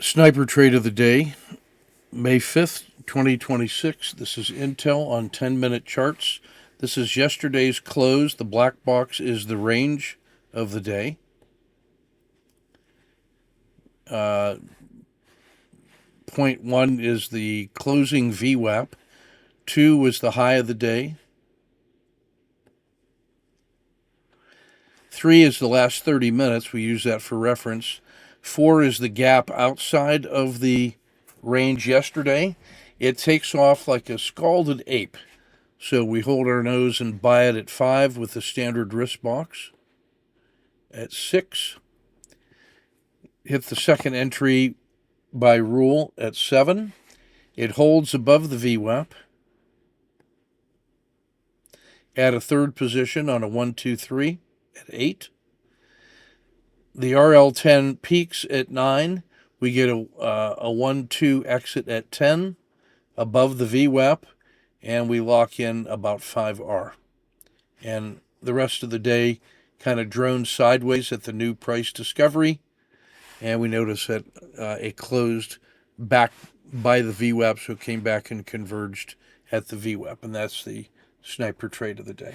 Sniper trade of the day, May 5th, 2026. This is Intel on 10-minute charts. This is yesterday's close. The black box is the range of the day. Point one is the closing VWAP. 2 was the high of the day. 3 is the last 30 minutes. We use that for reference. 4 is the gap outside of the range yesterday. It takes off like a scalded ape. So we hold our nose and buy it at 5 with the standard risk box. At 6, hit the second entry by rule at 7. It holds above the VWAP. Add a third position on a 1, 2, 3 at 8. The RL10 peaks at 9. We get a 1, 2 exit at 10 above the VWAP, and we lock in about 5R. And the rest of the day kind of drones sideways at the new price discovery, and we notice that it closed back by the VWAP, so it came back and converged at the VWAP, and that's the sniper trade of the day.